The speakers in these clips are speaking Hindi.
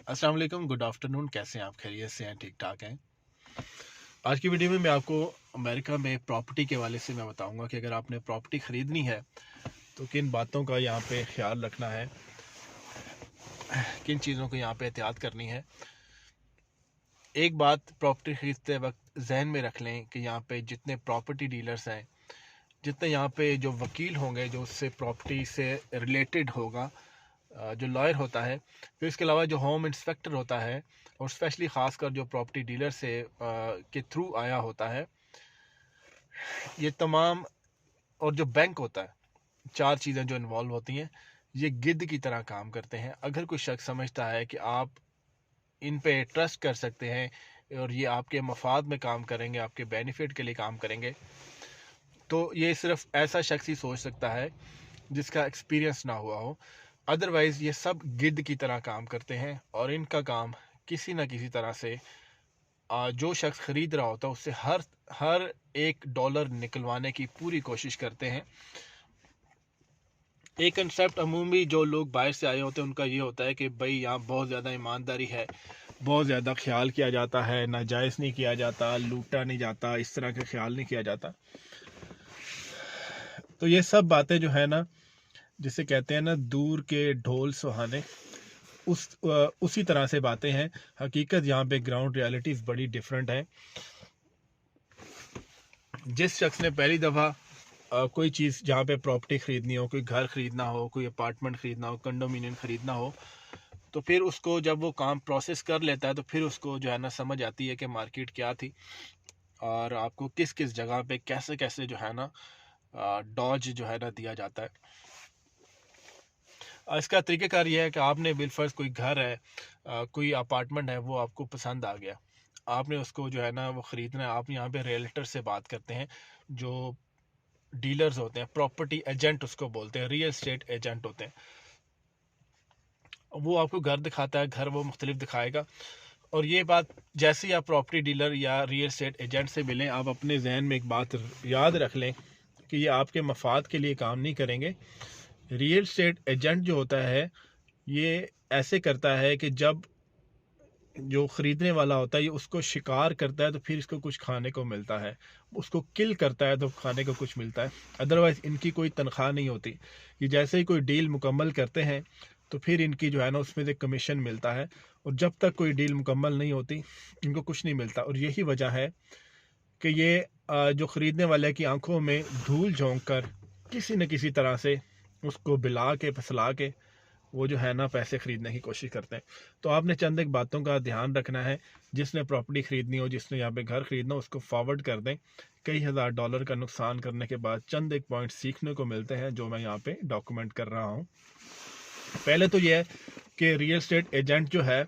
अस्सलाम वालेकुम, गुड आफ्टरनून। कैसे हैं आप? खैरियत से हैं? ठीक ठाक हैं? आज की वीडियो में मैं आपको अमेरिका में प्रॉपर्टी के हवाले से मैं बताऊंगा कि अगर आपने प्रॉपर्टी ख़रीदनी है तो किन बातों का यहाँ पे ख्याल रखना है, किन चीज़ों को यहाँ पे एहतियात करनी है। एक बात प्रॉपर्टी ख़रीदते वक्त जहन में रख लें कि यहाँ पे जितने प्रॉपर्टी डीलर्स हैं, जितने यहाँ पे जो वकील होंगे जो उससे प्रॉपर्टी से रिलेटेड होगा, जो लॉयर होता है, फिर इसके अलावा जो होम इंस्पेक्टर होता है और स्पेशली ख़ासकर जो प्रॉपर्टी डीलर से के थ्रू आया होता है, ये तमाम, और जो बैंक होता है, चार चीज़ें जो इन्वॉल्व होती हैं, ये गिद्ध की तरह काम करते हैं। अगर कोई शख्स समझता है कि आप इन पे ट्रस्ट कर सकते हैं और ये आपके मफाद में काम करेंगे, आपके बेनिफिट के लिए काम करेंगे, तो ये सिर्फ ऐसा शख्स ही सोच सकता है जिसका एक्सपीरियंस ना हुआ हो। अदरवाइज़ ये सब गिद्ध की तरह काम करते हैं और इनका काम किसी ना किसी तरह से जो शख्स ख़रीद रहा होता है उससे हर हर एक डॉलर निकलवाने की पूरी कोशिश करते हैं। एक कंसेप्ट अमूमी जो लोग बाहर से आए होते हैं उनका ये होता है कि भाई यहाँ बहुत ज़्यादा ईमानदारी है, बहुत ज़्यादा ख्याल किया जाता है, नाजायज़ नहीं किया जाता, लूटा नहीं जाता, इस तरह का ख्याल नहीं किया जाता। तो ये सब बातें जो है ना, जिसे कहते हैं ना दूर के ढोल सुहाने, उसी तरह से बातें हैं। हकीकत यहाँ पे ग्राउंड रियलिटीज़ बड़ी डिफरेंट है। जिस शख्स ने पहली दफ़ा कोई चीज़ जहाँ पे प्रॉपर्टी ख़रीदनी हो, कोई घर ख़रीदना हो, कोई अपार्टमेंट ख़रीदना हो, कंडोमिनियम ख़रीदना हो, तो फिर उसको जब वो काम प्रोसेस कर लेता है तो फिर उसको जो है ना समझ आती है कि मार्केट क्या थी और आपको किस किस जगह पे कैसे कैसे जो है ना डॉज जो है ना दिया जाता है। इसका तरीक़ेकार ये है कि आपने बिलफर्ज कोई घर है, कोई अपार्टमेंट है, वो आपको पसंद आ गया, आपने उसको जो है ना वो ख़रीदना है। आप यहाँ पे रियल्टर से बात करते हैं, जो डीलर्स होते हैं, प्रॉपर्टी एजेंट उसको बोलते हैं, रियल एस्टेट एजेंट होते हैं। वो आपको घर दिखाता है, घर वो मुख्तलिफ दिखाएगा। और ये बात जैसे ही आप प्रॉपर्टी डीलर या रियल एस्टेट एजेंट से मिलें, आप अपने जहन में एक बात याद रख लें कि ये आपके मफाद के लिए काम नहीं करेंगे। रियल एस्टेट एजेंट जो होता है ये ऐसे करता है कि जब जो ख़रीदने वाला होता है ये उसको शिकार करता है तो फिर इसको कुछ खाने को मिलता है, उसको किल करता है तो खाने को कुछ मिलता है। अदरवाइज़ इनकी कोई तनख्वाह नहीं होती। ये जैसे ही कोई डील मुकम्मल करते हैं तो फिर इनकी जो है ना उसमें से कमीशन मिलता है, और जब तक कोई डील मुकम्मल नहीं होती इनको कुछ नहीं मिलता। और यही वजह है कि ये जो ख़रीदने वाले की आंखों में धूल झोंक कर किसी न किसी तरह से उसको बिला के फसला के वो जो है ना पैसे ख़रीदने की कोशिश करते हैं। तो आपने चंद एक बातों का ध्यान रखना है। जिसने प्रॉपर्टी ख़रीदनी हो, जिसने यहाँ पे घर ख़रीदना हो, उसको फॉरवर्ड कर दें। कई हज़ार डॉलर का नुकसान करने के बाद चंद एक पॉइंट सीखने को मिलते हैं जो मैं यहाँ पे डॉक्यूमेंट कर रहा हूँ। पहले तो ये है कि रियल एस्टेट एजेंट जो है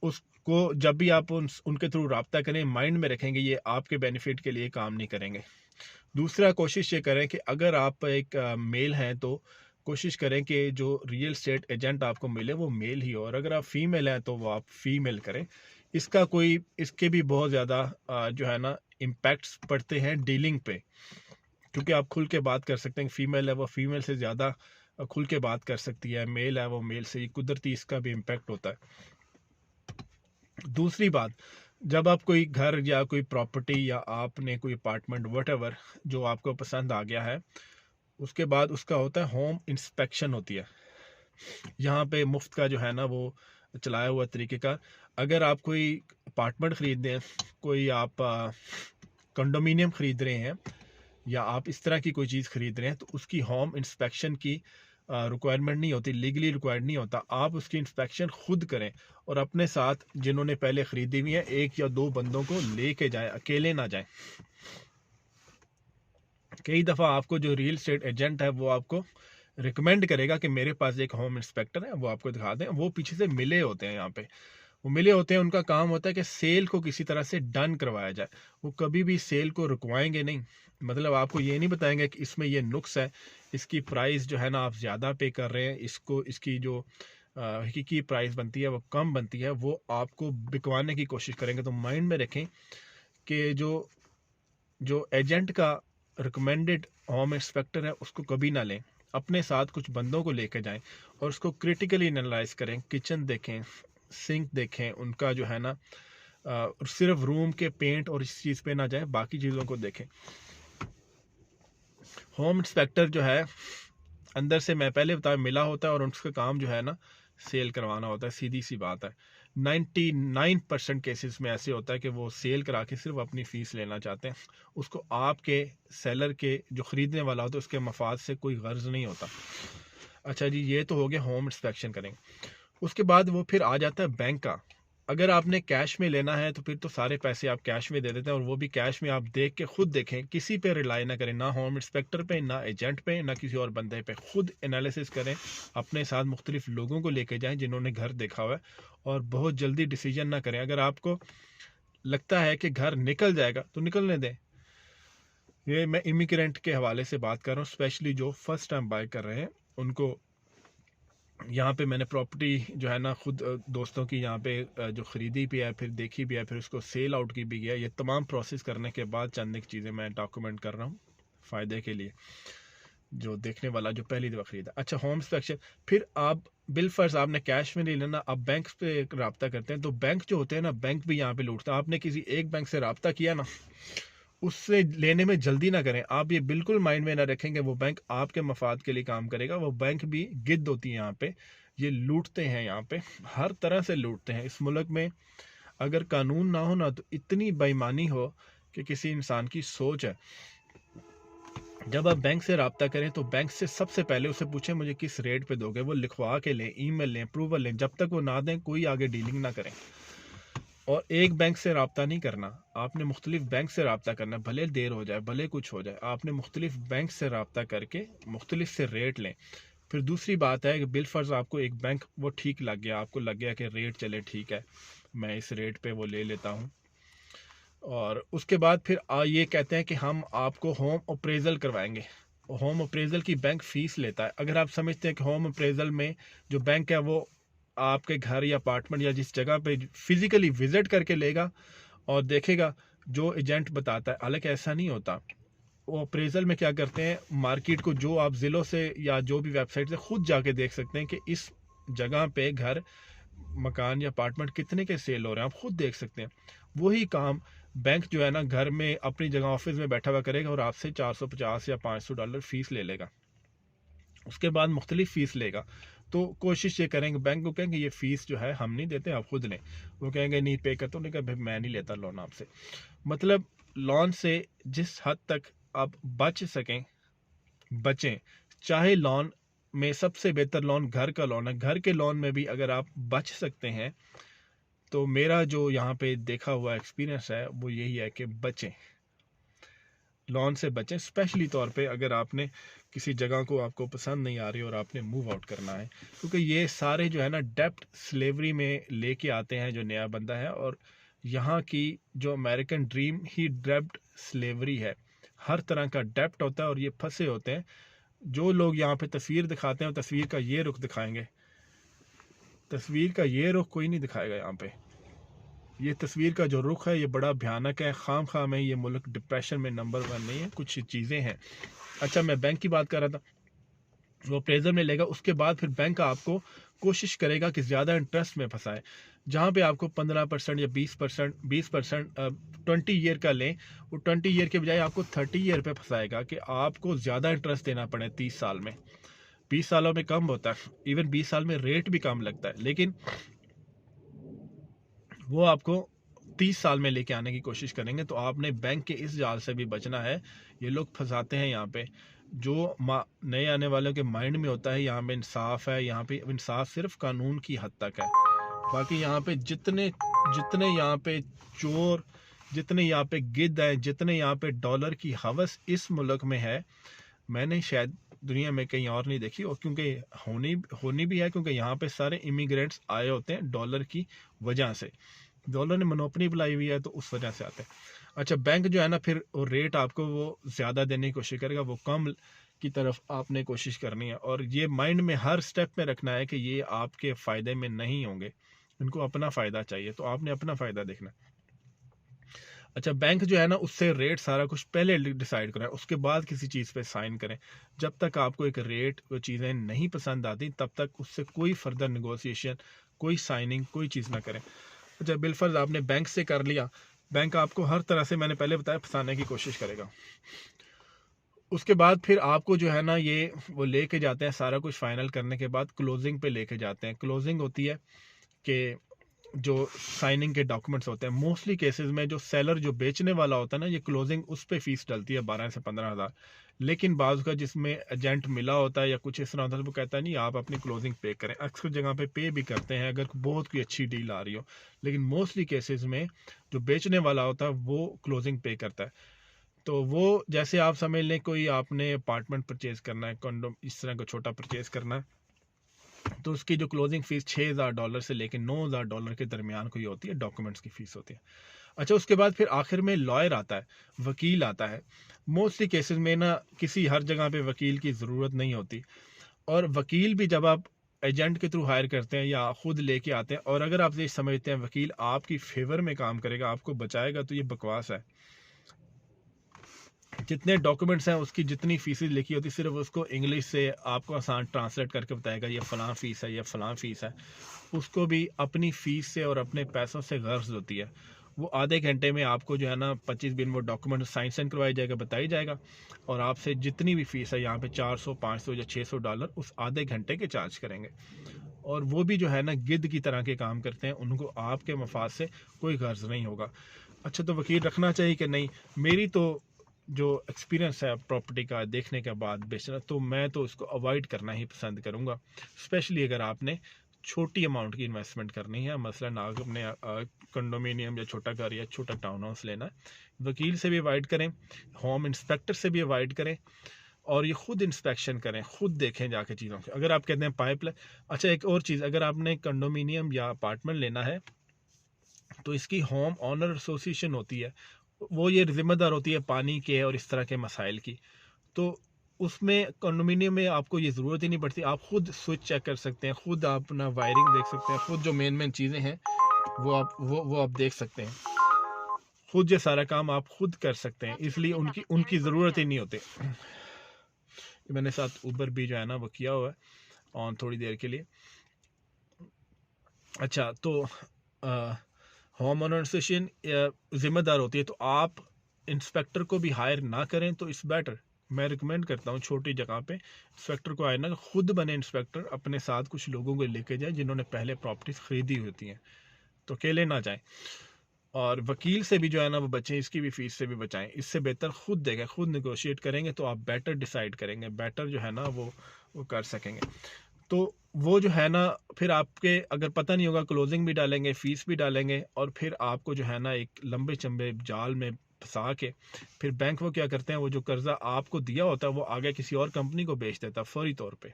उसको जब भी आप उनके थ्रू रब्ता करें, माइंड में रखेंगे ये आपके बेनिफिट के लिए काम नहीं करेंगे। दूसरा, कोशिश ये करें कि अगर आप एक मेल हैं तो कोशिश करें कि जो रियल एस्टेट एजेंट आपको मिले वो मेल ही हो, और अगर आप फीमेल हैं तो वो आप फीमेल करें। इसके भी बहुत ज़्यादा जो है ना इम्पैक्ट्स पड़ते हैं डीलिंग पे, क्योंकि आप खुल के बात कर सकते हैं। फीमेल है वो फीमेल से ज़्यादा खुल के बात कर सकती है, मेल है वो मेल से, कुदरती इसका भी इम्पैक्ट होता है। दूसरी बात, जब आप कोई घर या कोई प्रॉपर्टी या आपने कोई अपार्टमेंट वटेवर जो आपको पसंद आ गया है, उसके बाद उसका होता है होम इंस्पेक्शन होती है। यहाँ पे मुफ्त का जो है ना वो चलाया हुआ तरीक़ेकार। अगर आप कोई अपार्टमेंट ख़रीद रहे हैं, कोई आप कंडोमिनियम ख़रीद रहे हैं, या आप इस तरह की कोई चीज़ ख़रीद रहे हैं, तो उसकी होम इंस्पेक्शन की रिक्वायरमेंट नहीं होती, लीगली रिक्वायर्ड नहीं होता। आप उसकी इंस्पेक्शन खुद करें और अपने साथ जिन्होंने पहले ख़रीदी हुई है 1 या 2 बंदों को लेके जाएं, अकेले ना जाएं। कई दफ़ा आपको जो रियल एस्टेट एजेंट है वो आपको रिकमेंड करेगा कि मेरे पास एक होम इंस्पेक्टर है, वो आपको दिखा दें। वो पीछे से मिले होते हैं, यहाँ पे वो मिले होते हैं। उनका काम होता है कि सेल को किसी तरह से डन करवाया जाए। वो कभी भी सेल को रुकवाएंगे नहीं। मतलब आपको ये नहीं बताएंगे कि इसमें ये नुक्स है, इसकी प्राइस जो है ना आप ज़्यादा पे कर रहे हैं, इसको इसकी जो हकीकी प्राइस बनती है वो कम बनती है, वो आपको बिकवाने की कोशिश करेंगे। तो माइंड में रखें कि जो एजेंट का रिकमेंडेड होम इंस्पेक्टर है उसको कभी ना लें। अपने साथ कुछ बंदों को लेकर जाएं और उसको क्रिटिकली एनालाइज करें। किचन देखें, सिंक देखें, उनका जो है ना सिर्फ रूम के पेंट और इस चीज़ पे ना जाएं, बाकी चीज़ों को देखें। होम इंस्पेक्टर जो है अंदर से, मैं पहले बताया, मिला होता है और उसका काम जो है ना सेल करवाना होता है। सीधी सी बात है, 99% केसेस में ऐसे होता है कि वो सेल करा के सिर्फ अपनी फ़ीस लेना चाहते हैं। उसको आपके सेलर के जो ख़रीदने वाला होता है उसके मफाद से कोई गर्ज नहीं होता। अच्छा जी, ये तो हो गया होम इंस्पेक्शन करेंगे। उसके बाद वो फिर आ जाता है बैंक का। अगर आपने कैश में लेना है तो फिर तो सारे पैसे आप कैश में दे देते हैं, और वो भी कैश में आप देख के खुद देखें, किसी पे रिलाई ना करें, ना होम इंस्पेक्टर पे, ना एजेंट पे, ना किसी और बंदे पे। खुद एनालिसिस करें, अपने साथ मुख्तलिफ लोगों को लेके जाएं जिन्होंने घर देखा हुआ है, और बहुत जल्दी डिसीजन ना करें। अगर आपको लगता है कि घर निकल जाएगा तो निकलने दें। ये मैं इमिग्रेंट के हवाले से बात कर रहा हूँ, स्पेशली जो फर्स्ट टाइम बाय कर रहे हैं उनको। यहाँ पे मैंने प्रॉपर्टी जो है ना खुद दोस्तों की यहाँ पे जो ख़रीदी भी है, फिर देखी भी है, फिर उसको सेल आउट की भी गया। ये तमाम प्रोसेस करने के बाद चंद एक चीज़ें मैं डॉक्यूमेंट कर रहा हूँ फ़ायदे के लिए, जो देखने वाला जो पहली दफ़ा ख़रीदा। अच्छा, होम इंस्पेक्शन, फिर आप बिल फर्ज आपने कैश में नहीं लेना, आप बैंक पे रब्ता करते हैं, तो बैंक जो होते हैं ना, बैंक भी यहाँ पे लूटता है। आपने किसी एक बैंक से रब्ता किया ना, उससे लेने में जल्दी ना करें। आप ये बिल्कुल माइंड में ना रखेंगे वो बैंक आपके मफाद के लिए काम करेगा। वो बैंक भी गिद्ध होती है यहाँ पे, ये लूटते हैं, यहाँ पे हर तरह से लूटते हैं। इस मुल्क में अगर कानून ना हो ना तो इतनी बेईमानी हो कि किसी इंसान की सोच है। जब आप बैंक से रब्ता करें तो बैंक से सबसे पहले उसे पूछें मुझे किस रेट पे दोगे, वो लिखवा के लें, ईमेल लें, अप्रूवल लें। जब तक वो ना दें कोई आगे डीलिंग ना करें। और एक बैंक से रब्ता नहीं करना, आपने मुख्तलिफ बैंक से रब्ता करना, भले देर हो जाए, भले कुछ हो जाए, आपने मुख्तलिफ बैंक से रब्ता करके मुख्तलिफ से रेट लें। फिर दूसरी बात है कि बिल फर्ज आपको एक बैंक वो ठीक लग गया, आपको लग गया कि रेट चले ठीक है, मैं इस रेट पे वो ले लेता हूँ, और उसके बाद फिर ये कहते हैं कि हम आपको होम अप्रेजल करवाएंगे। होम अप्रेजल की बैंक फ़ीस लेता है। अगर आप समझते हैं कि होम अप्रेजल में जो बैंक है वो आपके घर या अपार्टमेंट या जिस जगह पे फिज़िकली विज़िट करके लेगा और देखेगा जो एजेंट बताता है, हालांकि ऐसा नहीं होता। वो अप्रेजल में क्या करते हैं, मार्केट को जो आप ज़िलों से या जो भी वेबसाइट से खुद जाके देख सकते हैं कि इस जगह पे घर, मकान या अपार्टमेंट कितने के सेल हो रहे हैं, आप खुद देख सकते हैं। वही काम बैंक जो है ना घर में अपनी जगह ऑफिस में बैठा हुआ करेगा और आपसे 450 या $500 फ़ीस ले लेगा। उसके बाद मुख्तलिफ फ़ीस लेगा। तो कोशिश ये करेंगे, बैंक को कहेंगे ये फ़ीस जो है हम नहीं देते, आप खुद लें। वो कहेंगे नहीं पे करते, उन्होंने कहा भाई मैं नहीं लेता लोन आपसे। मतलब लोन से जिस हद तक आप बच सकें बचें। चाहे लोन में सबसे बेहतर लोन घर का लोन है, घर के लोन में भी अगर आप बच सकते हैं तो मेरा जो यहाँ पे देखा हुआ एक्सपीरियंस है वो यही है कि बचें, लोन से बचें। स्पेशली तौर पे अगर आपने किसी जगह को आपको पसंद नहीं आ रही और आपने मूव आउट करना है, क्योंकि ये सारे जो है ना डेप्ट स्लेवरी में लेके आते हैं जो नया बंदा है। और यहाँ की जो अमेरिकन ड्रीम ही डेप्ट स्लेवरी है, हर तरह का डेप्ट होता है और ये फंसे होते हैं। जो लोग यहाँ पे तस्वीर दिखाते हैं तस्वीर का ये रुख दिखाएंगे, तस्वीर का ये रुख कोई नहीं दिखाएगा। यहाँ पे ये तस्वीर का जो रुख है ये बड़ा भयानक है। खाम में ये मुल्क डिप्रेशन में नंबर 1 नहीं है, कुछ चीज़ें हैं। अच्छा, मैं बैंक की बात कर रहा था, वो अप्रेजल में लेगा। उसके बाद फिर बैंक आपको कोशिश करेगा कि ज़्यादा इंटरेस्ट में फंसाए। जहाँ पे आपको 15% या 20%, 20 ईयर का लें, वो 20 ईयर के बजाय आपको 30 ईयर पे फंसाएगा कि आपको ज़्यादा इंटरेस्ट देना पड़े 30 साल में। 20 सालों में कम होता है, इवन 20 साल में रेट भी कम लगता है, लेकिन वो आपको 30 साल में लेके आने की कोशिश करेंगे। तो आपने बैंक के इस जाल से भी बचना है। ये लोग फंसाते हैं यहाँ पे, जो नए आने वालों के माइंड में होता है यहाँ पे इंसाफ है, यहाँ पे इंसाफ सिर्फ कानून की हद तक है। बाकी यहाँ पे जितने यहाँ पे चोर, जितने यहाँ पे गिद्ध हैं, जितने यहाँ पे डॉलर की हवस इस मुल्क में है, मैंने शायद दुनिया में कहीं और नहीं देखी। और क्योंकि होनी भी है, क्योंकि यहाँ पे सारे इमिग्रेंट्स आए होते हैं डॉलर की वजह से। डॉलर ने मोनोपली बुलाई हुई है तो उस वजह से आते हैं। अच्छा, बैंक जो है ना फिर वो रेट आपको वो ज़्यादा देने की कोशिश करेगा, वो कम की तरफ आपने कोशिश करनी है। और ये माइंड में हर स्टेप में रखना है कि ये आपके फ़ायदे में नहीं होंगे, इनको अपना फ़ायदा चाहिए, तो आपने अपना फ़ायदा देखना। अच्छा, बैंक जो है ना उससे रेट सारा कुछ पहले डिसाइड करें, उसके बाद किसी चीज़ पे साइन करें। जब तक आपको एक रेट वो चीज़ें नहीं पसंद आती तब तक उससे कोई फर्दर नेगोशिएशन, कोई साइनिंग, कोई चीज़ ना करें। अच्छा, बिलफर्ज आपने बैंक से कर लिया, बैंक आपको हर तरह से, मैंने पहले बताया, फंसाने की कोशिश करेगा। उसके बाद फिर आपको जो है ना ये वो लेके जाते हैं, सारा कुछ फाइनल करने के बाद क्लोजिंग पे लेके जाते हैं। क्लोजिंग होती है कि जो साइनिंग के डॉक्यूमेंट्स होते हैं, मोस्टली केसेस में जो सेलर, जो बेचने वाला होता है ना, ये क्लोजिंग उस पर फीस डलती है 12 से 15 हज़ार। लेकिन बाज़ का जिसमें एजेंट मिला होता है या कुछ इस तरह होता है, वो कहता है नहीं आप अपनी क्लोजिंग पे करें। अक्सर जगह पे पे भी करते हैं अगर बहुत कोई अच्छी डील आ रही हो, लेकिन मोस्टली केसेस में जो बेचने वाला होता है वो क्लोजिंग पे करता है। तो वो जैसे आप समझ लें कोई आपने अपार्टमेंट परचेज करना है, कंडो इस तरह का छोटा परचेज करना है, तो उसकी जो क्लोजिंग फीस $6,000 से लेकर $9,000 के दरमियान कोई होती है, डॉक्यूमेंट्स की फीस होती है। अच्छा, उसके बाद फिर आखिर में लॉयर आता है, वकील आता है। मोस्टली केसेस में ना किसी हर जगह पे वकील की ज़रूरत नहीं होती, और वकील भी जब आप एजेंट के थ्रू हायर करते हैं या खुद लेके आते हैं, और अगर आप ये समझते हैं वकील आपकी फेवर में काम करेगा, आपको बचाएगा, तो ये बकवास है। जितने डॉक्यूमेंट्स हैं उसकी जितनी फीसें लिखी होती, सिर्फ उसको इंग्लिश से आपको आसान ट्रांसलेट करके बताएगा ये फ़लाँ फ़ीस है, ये फ़लाँ फ़ीस है। उसको भी अपनी फ़ीस से और अपने पैसों से गर्ज होती है। वो आधे घंटे में आपको जो है ना 25 दिन वो डॉक्यूमेंट साइन करवाया जाएगा, बताई जाएगा, और आपसे जितनी भी फ़ीस है यहाँ पे 400, 500 या $600 उस आधे घंटे के चार्ज करेंगे। और वो भी जो है ना गिद्ध की तरह के काम करते हैं, उनको आपके मफाद से कोई गर्ज नहीं होगा। अच्छा, तो वकील रखना चाहिए कि नहीं? मेरी तो जो एक्सपीरियंस है प्रॉपर्टी का देखने के बाद बेचना, तो मैं तो इसको अवॉइड करना ही पसंद करूँगा। स्पेशली अगर आपने छोटी अमाउंट की इन्वेस्टमेंट करनी है, मसलन आपने कंडोमिनियम या छोटा घर या छोटा टाउन हाउस लेना है, वकील से भी अवॉइड करें, होम इंस्पेक्टर से भी अवॉइड करें, और ये खुद इंस्पेक्शन करें, खुद देखें जाके चीज़ों के। अगर आप कहते हैं पाइप, अच्छा एक और चीज़, अगर आपने कंडोमिनियम या अपार्टमेंट लेना है तो इसकी होम ऑनर एसोसिएशन होती है, वो ये जिम्मेदार होती है पानी के और इस तरह के मसाइल की। तो उसमें कंडोमिनियम में आपको ये ज़रूरत ही नहीं पड़ती, आप खुद स्विच चेक कर सकते हैं, खुद आप अपना वायरिंग देख सकते हैं, खुद जो मेन चीज़ें हैं वो आप देख सकते हैं, खुद ये सारा काम आप खुद कर सकते हैं, इसलिए उनकी उनकी ज़रूरत ही नहीं होती। मैंने साथ ऊबर भी जो है ना वो किया हुआ है ऑन थोड़ी देर के लिए। अच्छा, तो होम ओनर एसोसिएशन जिम्मेदार होती है, तो आप इंस्पेक्टर को भी हायर ना करें तो इट्स बेटर। मैं रिकमेंड करता हूँ छोटी जगह पे इंस्पेक्टर को हायर ना, खुद बने इंस्पेक्टर, अपने साथ कुछ लोगों को लेके जाए जिन्होंने पहले प्रॉपर्टीज खरीदी होती हैं, तो अकेले ना जाएं। और वकील से भी जो है ना वो बचें, इसकी भी फीस से भी बचाएं। इससे बेहतर खुद देखें, खुद निगोशिएट करेंगे तो आप बेटर डिसाइड करेंगे, बेटर जो है ना वो कर सकेंगे। तो वो जो है ना फिर आपके अगर पता नहीं होगा, क्लोजिंग भी डालेंगे, फीस भी डालेंगे, और फिर आपको जो है ना एक लंबे चंबे जाल में फंसा के फिर बैंक वो क्या करते हैं, वो जो कर्जा आपको दिया होता है वो आगे किसी और कंपनी को बेच देता है फौरी तौर पे,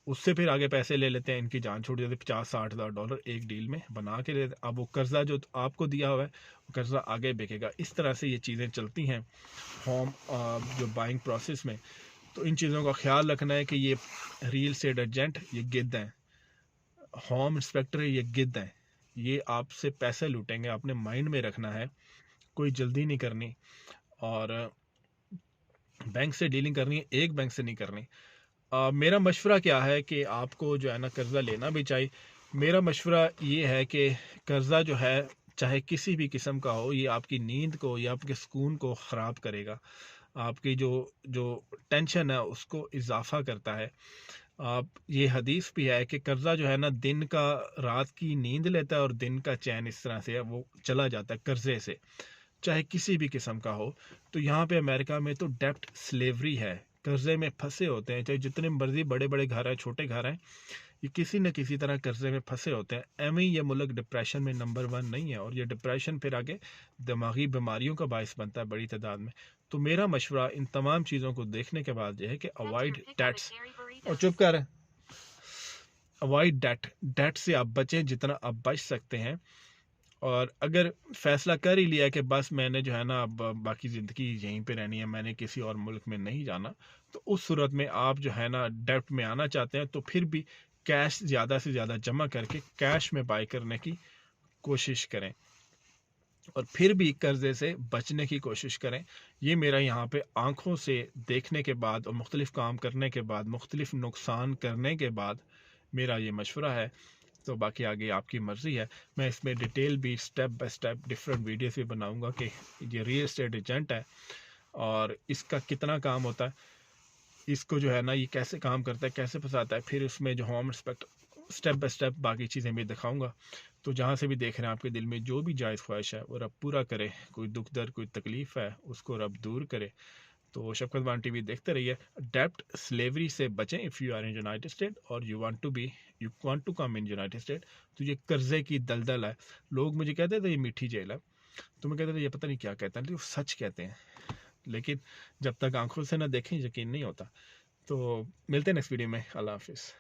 उससे फिर आगे पैसे ले लेते हैं, इनकी जान छूट जाती है। $50-60 एक डील में बना के लेते। अब वो कर्जा जो आपको दिया हुआ है वो कर्जा आगे बिकेगा। इस तरह से ये चीज़ें चलती हैं होम जो बाइंग प्रोसेस में। तो इन चीज़ों का ख्याल रखना है कि ये रियल एस्टेट एजेंट ये गिद्ध हैं, होम इंस्पेक्टर ये गिद्ध हैं, ये आपसे पैसे लूटेंगे, आपने माइंड में रखना है। कोई जल्दी नहीं करनी, और बैंक से डीलिंग करनी है, एक बैंक से नहीं करनी। मेरा मशवरा क्या है कि आपको जो है ना कर्ज़ा लेना भी चाहिए। मेरा मशवरा ये है कि कर्ज़ा जो है चाहे किसी भी किस्म का हो, ये आपकी नींद को या आपके सुकून को ख़राब करेगा, आपकी जो जो टेंशन है उसको इजाफ़ा करता है। आप ये हदीस भी है कि कर्ज़ा जो है ना दिन का रात की नींद लेता है और दिन का चैन इस तरह से है वो चला जाता है कर्ज़े से, चाहे किसी भी किस्म का हो। तो यहाँ पे अमेरिका में तो डेप्ट स्लेवरी है, कर्जे में फंसे होते हैं, चाहे जितने मर्जी बड़े बड़े घर हैं, छोटे घर हैं, ये किसी न किसी तरह कर्जे में फंसे होते हैं। एवं ये मुल्क डिप्रेशन में नंबर 1 नहीं है, और ये डिप्रेशन फिर आगे दिमागी बीमारियों का बायस बनता है बड़ी तादाद में। तो मेरा मशवरा इन तमाम चीज़ों को देखने के बाद यह है कि अवॉइड डेट्स, और चुप कर, अवॉइड डेट से आप बचें जितना आप बच सकते हैं। और अगर फैसला कर ही लिया कि बस मैंने जो है ना अब बाकी ज़िंदगी यहीं पे रहनी है, मैंने किसी और मुल्क में नहीं जाना, तो उस सूरत में आप जो है ना डेप्ट में आना चाहते हैं तो फिर भी कैश ज़्यादा से ज़्यादा जमा करके कैश में बाय करने की कोशिश करें। और फिर भी कर्ज़े से बचने की कोशिश करें। ये मेरा यहाँ पे आँखों से देखने के बाद और मुख्तलिफ़ काम करने के बाद, मुख्तलिफ़ नुकसान करने के बाद मेरा ये मशवरा है। तो बाकी आगे आपकी मर्ज़ी है। मैं इसमें डिटेल भी step by step different videos भी बनाऊंगा कि ये रियल एस्टेट एजेंट है और इसका कितना काम होता है, इसको जो है ना ये कैसे काम करता है, कैसे फंसाता है, फिर उसमें जो home inspector step by step बाकी चीज़ें भी दिखाऊंगा। तो जहाँ से भी देख रहे हैं आपके दिल में जो भी जायज़ ख्वाहिश है वो रब पूरा करे, कोई दुख दर्द कोई तकलीफ़ है उसको रब दूर करे। तो शफकत वान टीवी देखते रहिए। डेप्ट स्लेवरी से बचें। If you are in United State और you want to come in United State, तो ये कर्जे की दलदल है। लोग मुझे कहते थे ये मीठी जेल है, तो मैं कहता था ये पता नहीं क्या कहते हैं, लेकिन सच कहते हैं, लेकिन जब तक आंखों से ना देखें यकीन नहीं होता। तो मिलते हैं नेक्स्ट वीडियो में। अल्लाह हाफिज़।